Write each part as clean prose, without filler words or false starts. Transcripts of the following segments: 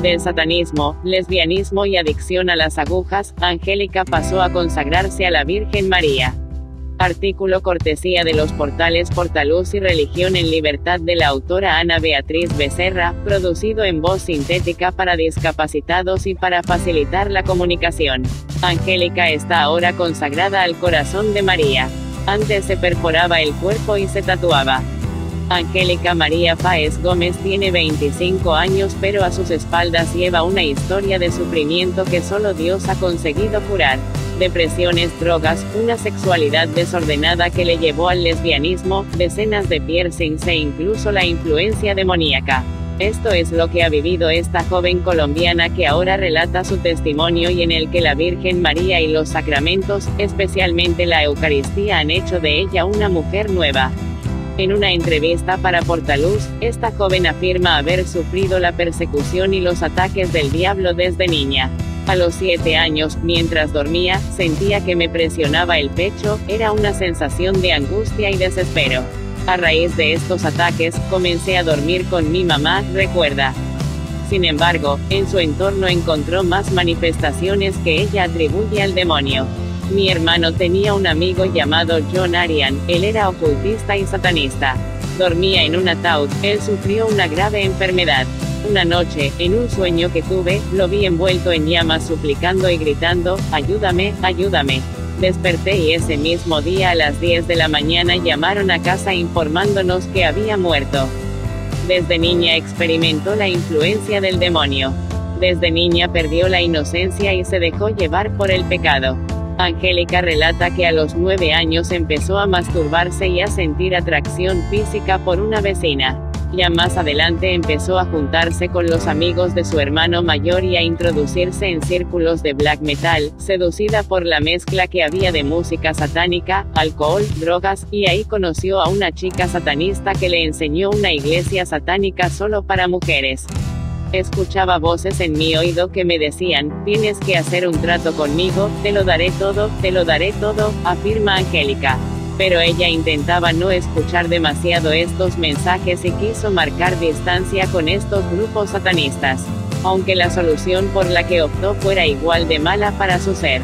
Del satanismo, lesbianismo y adicción a las agujas, Angélica pasó a consagrarse a la Virgen María. Artículo cortesía de los portales Portaluz y Religión en Libertad de la autora Ana Beatriz Becerra, producido en voz sintética para discapacitados y para facilitar la comunicación. Angélica está ahora consagrada al corazón de María. Antes se perforaba el cuerpo y se tatuaba. Angélica María Páez Gómez tiene 25 años, pero a sus espaldas lleva una historia de sufrimiento que solo Dios ha conseguido curar. Depresiones, drogas, una sexualidad desordenada que le llevó al lesbianismo, decenas de piercings e incluso la influencia demoníaca. Esto es lo que ha vivido esta joven colombiana que ahora relata su testimonio y en el que la Virgen María y los sacramentos, especialmente la Eucaristía, han hecho de ella una mujer nueva. En una entrevista para Portaluz, esta joven afirma haber sufrido la persecución y los ataques del diablo desde niña. A los 7 años, mientras dormía, sentía que me presionaba el pecho, era una sensación de angustia y desespero. A raíz de estos ataques, comencé a dormir con mi mamá, recuerda. Sin embargo, en su entorno encontró más manifestaciones que ella atribuye al demonio. Mi hermano tenía un amigo llamado John Arian, él era ocultista y satanista. Dormía en un ataúd, él sufrió una grave enfermedad. Una noche, en un sueño que tuve, lo vi envuelto en llamas suplicando y gritando, ayúdame, ayúdame. Desperté y ese mismo día a las 10 de la mañana llamaron a casa informándonos que había muerto. Desde niña experimentó la influencia del demonio. Desde niña perdió la inocencia y se dejó llevar por el pecado. Angélica relata que a los 9 años empezó a masturbarse y a sentir atracción física por una vecina. Ya más adelante empezó a juntarse con los amigos de su hermano mayor y a introducirse en círculos de black metal, seducida por la mezcla que había de música satánica, alcohol, drogas, y ahí conoció a una chica satanista que le enseñó una iglesia satánica solo para mujeres. Escuchaba voces en mi oído que me decían, tienes que hacer un trato conmigo, te lo daré todo, afirma Angélica. Pero ella intentaba no escuchar demasiado estos mensajes y quiso marcar distancia con estos grupos satanistas. Aunque la solución por la que optó fuera igual de mala para su ser.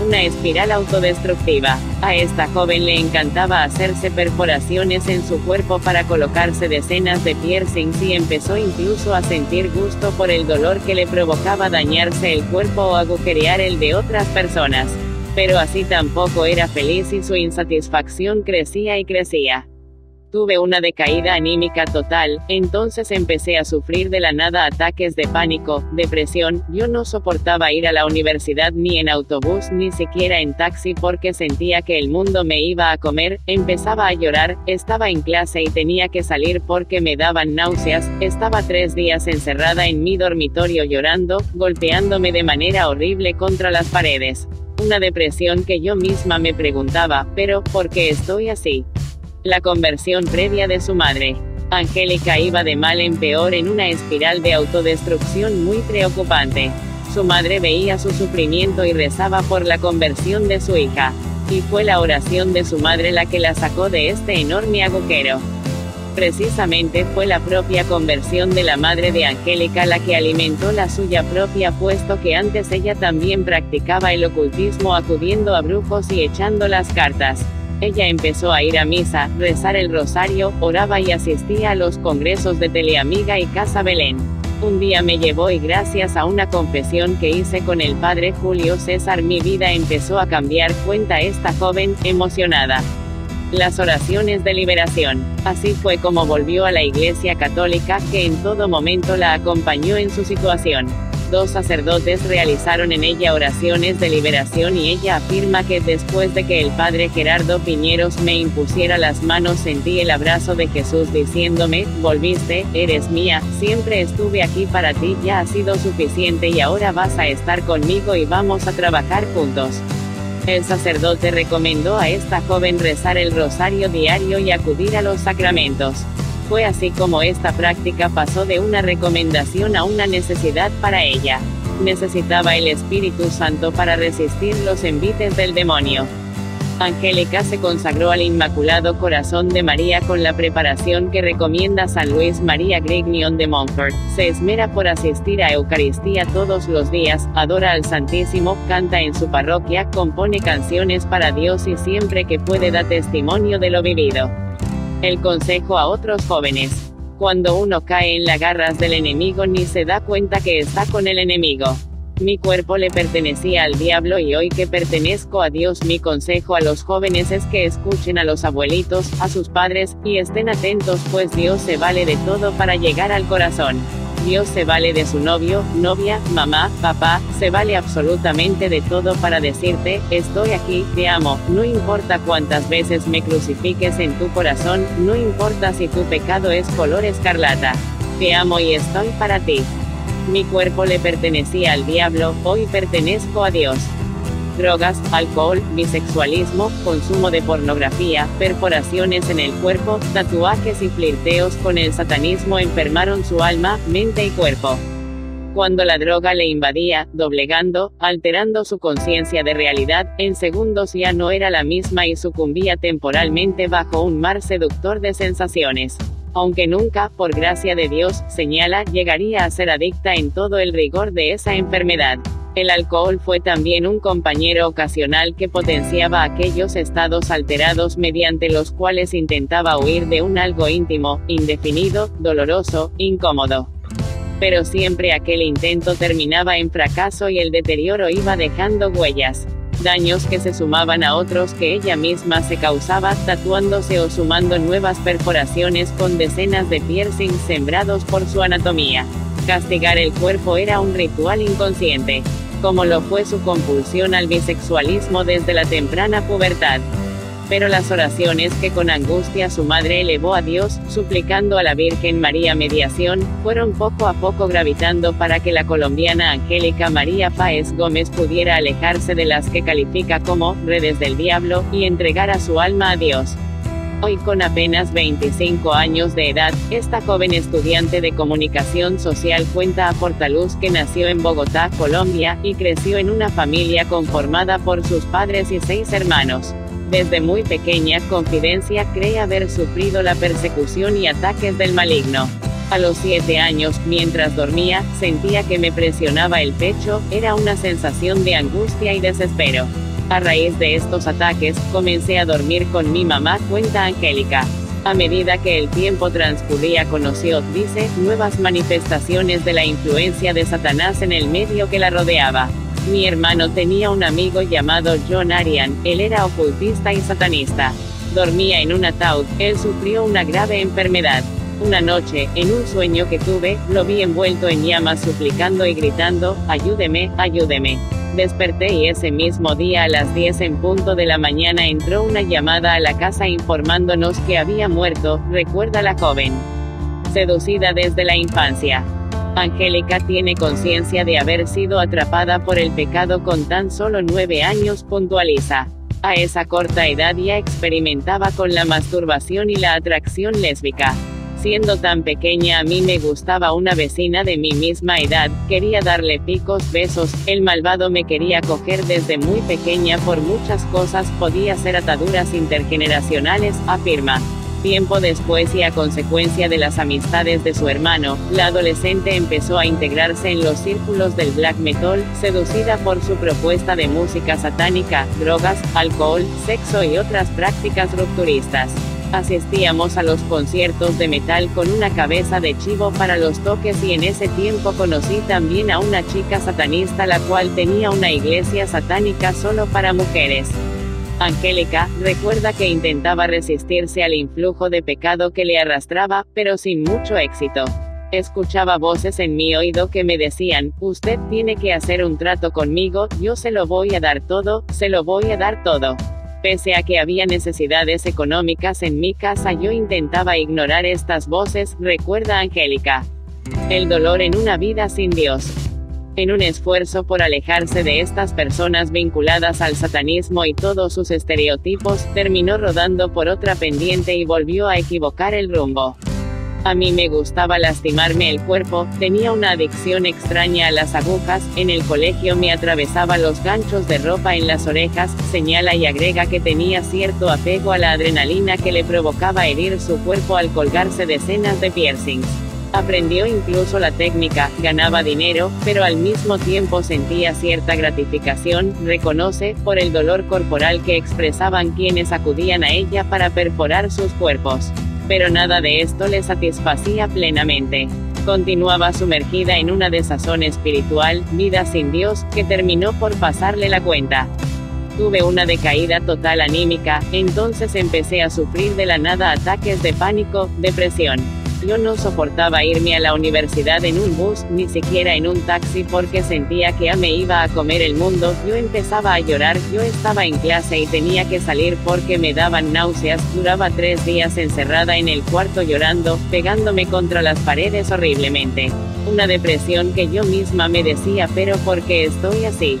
Una espiral autodestructiva. A esta joven le encantaba hacerse perforaciones en su cuerpo para colocarse decenas de piercings y empezó incluso a sentir gusto por el dolor que le provocaba dañarse el cuerpo o agujerear el de otras personas. Pero así tampoco era feliz y su insatisfacción crecía y crecía. Tuve una decaída anímica total, entonces empecé a sufrir de la nada ataques de pánico, depresión, yo no soportaba ir a la universidad ni en autobús ni siquiera en taxi porque sentía que el mundo me iba a comer, empezaba a llorar, estaba en clase y tenía que salir porque me daban náuseas, estaba 3 días encerrada en mi dormitorio llorando, golpeándome de manera horrible contra las paredes. Una depresión que yo misma me preguntaba, pero, ¿por qué estoy así? La conversión previa de su madre. Angélica iba de mal en peor en una espiral de autodestrucción muy preocupante. Su madre veía su sufrimiento y rezaba por la conversión de su hija. Y fue la oración de su madre la que la sacó de este enorme agujero. Precisamente fue la propia conversión de la madre de Angélica la que alimentó la suya propia, puesto que antes ella también practicaba el ocultismo acudiendo a brujos y echando las cartas. Ella empezó a ir a misa, rezar el rosario, oraba y asistía a los congresos de Teleamiga y Casa Belén. Un día me llevó y gracias a una confesión que hice con el padre Julio César mi vida empezó a cambiar, cuenta esta joven, emocionada. Las oraciones de liberación. Así fue como volvió a la Iglesia Católica, que en todo momento la acompañó en su situación. 2 sacerdotes realizaron en ella oraciones de liberación y ella afirma que después de que el padre Gerardo Piñeros me impusiera las manos sentí el abrazo de Jesús diciéndome, volviste, eres mía, siempre estuve aquí para ti, ya ha sido suficiente y ahora vas a estar conmigo y vamos a trabajar juntos. El sacerdote recomendó a esta joven rezar el rosario diario y acudir a los sacramentos. Fue así como esta práctica pasó de una recomendación a una necesidad para ella. Necesitaba el Espíritu Santo para resistir los envites del demonio. Angélica se consagró al Inmaculado Corazón de María con la preparación que recomienda San Luis María Grignion de Montfort. Se esmera por asistir a Eucaristía todos los días, adora al Santísimo, canta en su parroquia, compone canciones para Dios y siempre que puede da testimonio de lo vivido. El consejo a otros jóvenes. Cuando uno cae en las garras del enemigo ni se da cuenta que está con el enemigo. Mi cuerpo le pertenecía al diablo y hoy que pertenezco a Dios, mi consejo a los jóvenes es que escuchen a los abuelitos, a sus padres, y estén atentos pues Dios se vale de todo para llegar al corazón. Dios se vale de su novio, novia, mamá, papá, se vale absolutamente de todo para decirte, estoy aquí, te amo, no importa cuántas veces me crucifiques en tu corazón, no importa si tu pecado es color escarlata. Te amo y estoy para ti. Mi cuerpo le pertenecía al diablo, hoy pertenezco a Dios. Drogas, alcohol, bisexualismo, consumo de pornografía, perforaciones en el cuerpo, tatuajes y flirteos con el satanismo enfermaron su alma, mente y cuerpo. Cuando la droga le invadía, doblegando, alterando su conciencia de realidad, en segundos ya no era la misma y sucumbía temporalmente bajo un mar seductor de sensaciones. Aunque nunca, por gracia de Dios, señala, llegaría a ser adicta en todo el rigor de esa enfermedad. El alcohol fue también un compañero ocasional que potenciaba aquellos estados alterados mediante los cuales intentaba huir de un algo íntimo, indefinido, doloroso, incómodo. Pero siempre aquel intento terminaba en fracaso y el deterioro iba dejando huellas. Daños que se sumaban a otros que ella misma se causaba, tatuándose o sumando nuevas perforaciones con decenas de piercings sembrados por su anatomía. Castigar el cuerpo era un ritual inconsciente, como lo fue su compulsión al bisexualismo desde la temprana pubertad. Pero las oraciones que con angustia su madre elevó a Dios, suplicando a la Virgen María mediación, fueron poco a poco gravitando para que la colombiana Angélica María Páez Gómez pudiera alejarse de las que califica como redes del diablo, y entregara su alma a Dios. Hoy con apenas 25 años de edad, esta joven estudiante de comunicación social cuenta a Portaluz que nació en Bogotá, Colombia, y creció en una familia conformada por sus padres y 6 hermanos. Desde muy pequeña, Confidencia cree haber sufrido la persecución y ataques del maligno. A los 7 años, mientras dormía, sentía que me presionaba el pecho, era una sensación de angustia y desespero. A raíz de estos ataques, comencé a dormir con mi mamá, cuenta Angélica. A medida que el tiempo transcurría conoció, dice, nuevas manifestaciones de la influencia de Satanás en el medio que la rodeaba. Mi hermano tenía un amigo llamado John Arian, él era ocultista y satanista. Dormía en un ataúd, él sufrió una grave enfermedad. Una noche, en un sueño que tuve, lo vi envuelto en llamas suplicando y gritando, ayúdeme, ayúdeme. Desperté y ese mismo día a las 10 en punto de la mañana entró una llamada a la casa informándonos que había muerto, recuerda la joven. Seducida desde la infancia. Angélica tiene conciencia de haber sido atrapada por el pecado con tan solo 9 años, puntualiza. A esa corta edad ya experimentaba con la masturbación y la atracción lésbica. Siendo tan pequeña a mí me gustaba una vecina de mi misma edad, quería darle picos, besos, el malvado me quería coger desde muy pequeña por muchas cosas, podía ser ataduras intergeneracionales, afirma. Tiempo después y a consecuencia de las amistades de su hermano, la adolescente empezó a integrarse en los círculos del black metal, seducida por su propuesta de música satánica, drogas, alcohol, sexo y otras prácticas rupturistas. Asistíamos a los conciertos de metal con una cabeza de chivo para los toques y en ese tiempo conocí también a una chica satanista la cual tenía una iglesia satánica solo para mujeres. Angélica recuerda que intentaba resistirse al influjo de pecado que le arrastraba, pero sin mucho éxito. Escuchaba voces en mi oído que me decían, usted tiene que hacer un trato conmigo, yo se lo voy a dar todo, se lo voy a dar todo. Pese a que había necesidades económicas en mi casa, yo intentaba ignorar estas voces, recuerda Angélica. El dolor en una vida sin Dios. En un esfuerzo por alejarse de estas personas vinculadas al satanismo y todos sus estereotipos, terminó rodando por otra pendiente y volvió a equivocar el rumbo. A mí me gustaba lastimarme el cuerpo, tenía una adicción extraña a las agujas, en el colegio me atravesaba los ganchos de ropa en las orejas, señala y agrega que tenía cierto apego a la adrenalina que le provocaba herir su cuerpo al colgarse decenas de piercings. Aprendió incluso la técnica, ganaba dinero, pero al mismo tiempo sentía cierta gratificación, reconoce, por el dolor corporal que expresaban quienes acudían a ella para perforar sus cuerpos. Pero nada de esto le satisfacía plenamente. Continuaba sumergida en una desazón espiritual, vida sin Dios, que terminó por pasarle la cuenta. Tuve una decaída total anímica, entonces empecé a sufrir de la nada ataques de pánico, depresión. Yo no soportaba irme a la universidad en un bus, ni siquiera en un taxi porque sentía que me iba a comer el mundo, yo empezaba a llorar, yo estaba en clase y tenía que salir porque me daban náuseas, duraba 3 días encerrada en el cuarto llorando, pegándome contra las paredes horriblemente. Una depresión que yo misma me decía pero ¿por qué estoy así?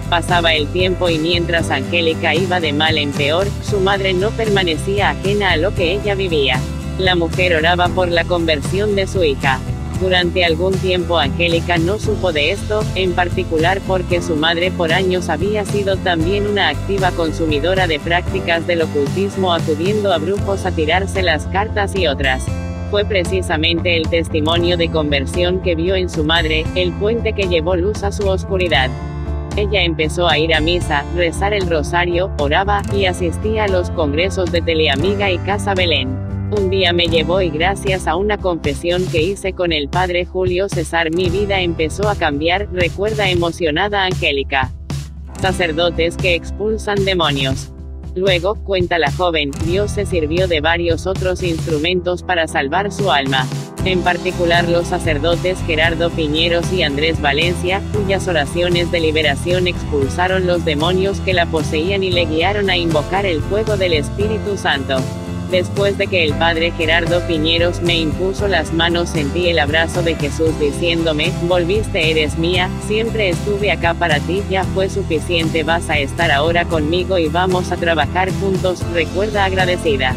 Pasaba el tiempo y mientras Angélica iba de mal en peor, su madre no permanecía ajena a lo que ella vivía. La mujer oraba por la conversión de su hija. Durante algún tiempo Angélica no supo de esto, en particular porque su madre por años había sido también una activa consumidora de prácticas del ocultismo acudiendo a brujos a tirarse las cartas y otras. Fue precisamente el testimonio de conversión que vio en su madre, el puente que llevó luz a su oscuridad. Ella empezó a ir a misa, rezar el rosario, oraba, y asistía a los congresos de Teleamiga y Casa Belén. Un día me llevó y gracias a una confesión que hice con el padre Julio César mi vida empezó a cambiar, recuerda emocionada Angélica. Sacerdotes que expulsan demonios. Luego, cuenta la joven, Dios se sirvió de varios otros instrumentos para salvar su alma. En particular los sacerdotes Gerardo Piñeros y Andrés Valencia, cuyas oraciones de liberación expulsaron los demonios que la poseían y le guiaron a invocar el fuego del Espíritu Santo. Después de que el padre Gerardo Piñeros me impuso las manos sentí el abrazo de Jesús diciéndome, volviste, eres mía, siempre estuve acá para ti, ya fue suficiente, vas a estar ahora conmigo y vamos a trabajar juntos, recuerda agradecida.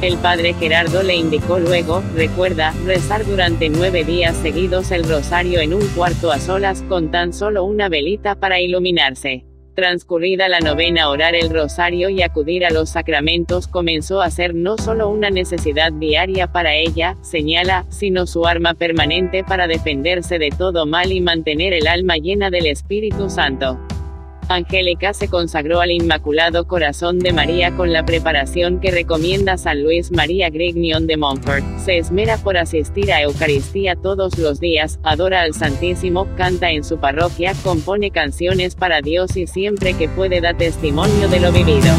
El padre Gerardo le indicó luego, recuerda, rezar durante 9 días seguidos el rosario en un cuarto a solas con tan solo una velita para iluminarse. Transcurrida la novena orar el rosario y acudir a los sacramentos comenzó a ser no solo una necesidad diaria para ella, señala, sino su arma permanente para defenderse de todo mal y mantener el alma llena del Espíritu Santo. Angélica se consagró al Inmaculado Corazón de María con la preparación que recomienda San Luis María Grignion de Montfort, se esmera por asistir a Eucaristía todos los días, adora al Santísimo, canta en su parroquia, compone canciones para Dios y siempre que puede da testimonio de lo vivido.